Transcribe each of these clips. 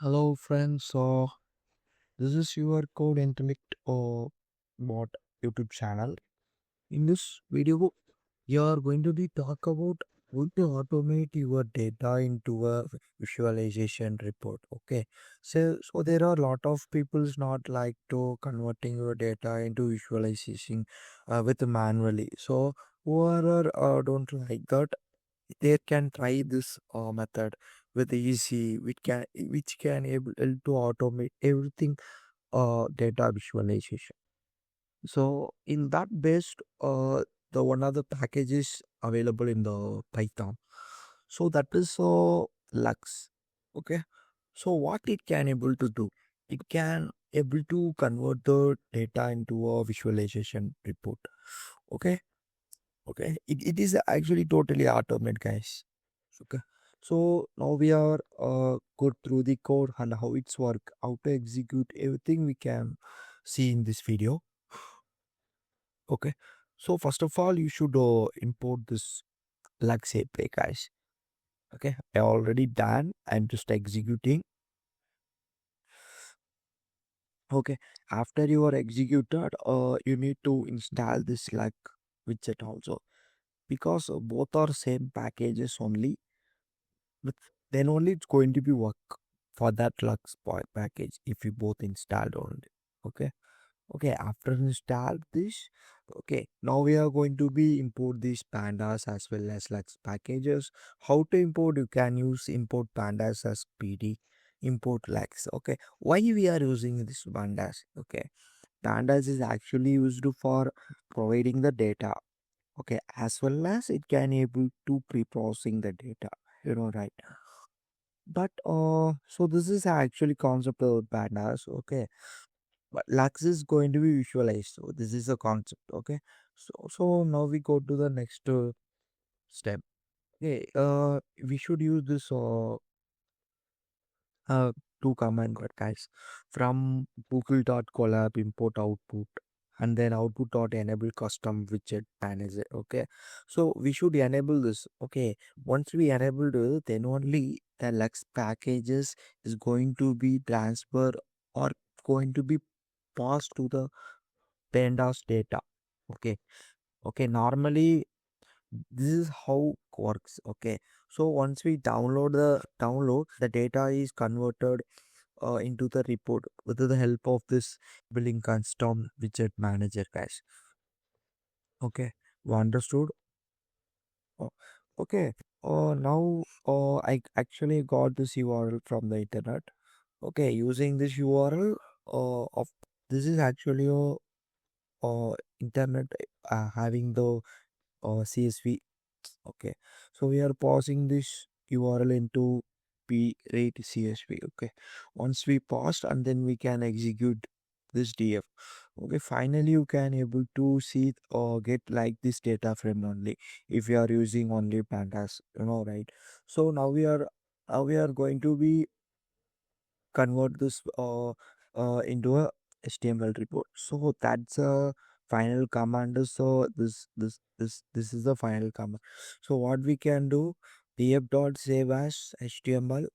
Hello friends, so this is your code intellect or bot YouTube channel. In this video, you are going to be talk about how to automate your data into a visualization report. Okay, so there are a lot of people's not like to converting your data into visualization with manually. So whoever don't like that, they can try this method with easy which can able to automate everything data visualization. So in that based the one of the packages available in the Python, so that is Lux. Okay, so what it can able to do, it can able to convert the data into a visualization report. Okay, okay, it is actually totally automated, guys. Okay. So now we are go through the code and how it's work, how to execute everything we can see in this video. Okay. So first of all, you should import this Lux API, guys. Okay. I already done. I'm just executing. Okay. After you are executed, you need to install this Lux widget also because both are same packages only. But then only it's going to be work for that Lux package if you both installed only. Okay. Okay, after install this, okay, now we are going to be import these pandas as well as Lux packages. How to import? You can use import pandas as PD, import Lux. Okay, why we are using this pandas? Okay, pandas is actually used for providing the data. Okay, as well as it can able to pre-processing the data. Right? But so this is actually concept of pandas. Okay, but Lux is going to be visualized. So this is a concept. Okay, so now we go to the next step. Okay, we should use this uh two command word, guys, from google.colab import output and then output.enable custom widget manager. Okay, so we should enable this. Okay, once we enable this, then only the Lux packages is going to be transferred or going to be passed to the pandas data. Okay, okay, normally this is how it works. Okay, so once we download the data is converted into the report with the help of this building custom widget manager, guys. Okay, you understood. Oh, okay, now I actually got this URL from the internet. Okay, using this URL of this is actually a internet having the CSV. Okay, so we are pausing this URL into p rate CSV. Okay, once we paused and then we can execute this DF. Okay, finally you can able to see or get like this data frame only if you are using only pandas, right? So now we are going to be convert this into a HTML report. So that's a final command. So this is the final command. So what we can do, df.save as HTML.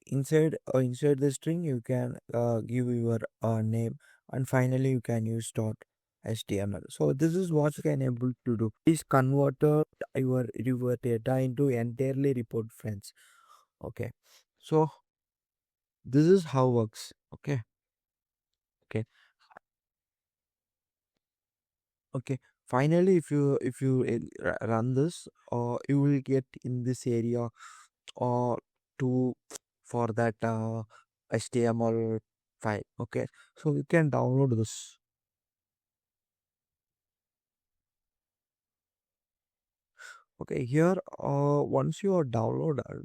Inside the string you can give your name, and finally you can use dot HTML. So this is what you can able to do. Is converted your data into entirely report, friends. Okay, so this is how works. Okay, okay, okay. Finally, if you run this, you will get in this area or to for that HTML file. Okay, so you can download this. Okay, here once you are downloaded,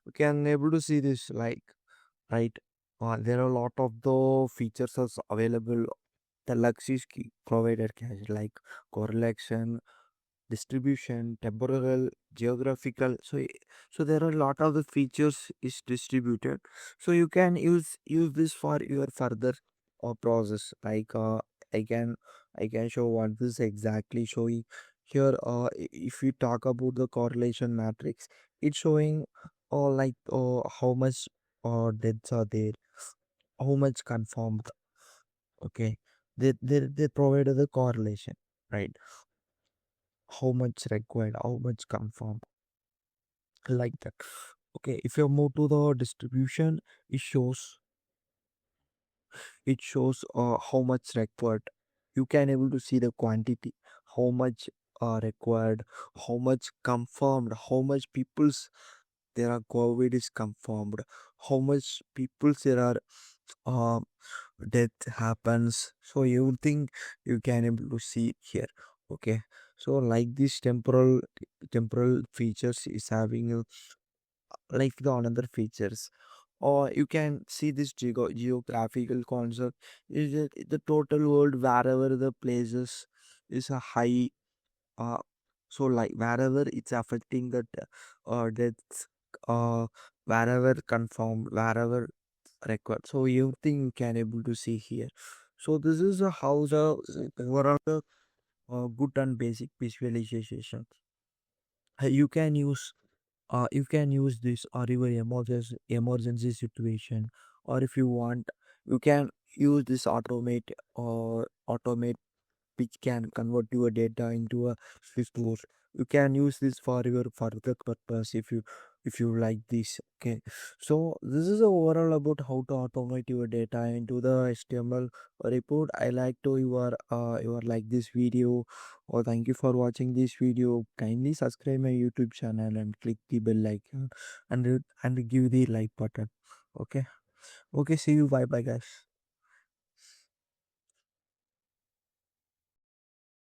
you can able to see this like, right. There are a lot of the features is available. The Lux is provided cache like correlation, distribution, temporal, geographical. So there are a lot of the features is distributed. So you can use this for your further process. Like I can I can show what this exactly here if we talk about the correlation matrix, it's showing how much deaths are there, how much confirmed. Okay, they provided the correlation, right? How much required, how much confirmed, like that. Okay, if you move to the distribution, it shows how much required. You can able to see the quantity, how much required, how much confirmed, how much people's there are COVID is confirmed, how much people's there are uh, death happens. So everything you can able to see here. Okay, so like this temporal features is having like the another features, or you can see this geographical concept is that the total world wherever the places is a high, uh so like wherever it's affecting that deaths, wherever confirmed, wherever required, so everything you can able to see here. So this is how the overall good and basic visualization. You can use this or your emergency situation, or if you want, you can use this automate which can convert your data into a Swift. You can use this for your further purpose if you like this. Okay, so this is overall about how to automate your data into the HTML report. I like to you are like this video, or thank you for watching this video. Kindly subscribe my YouTube channel and click the bell icon and give the like button. Okay, okay, see you. Bye bye, guys.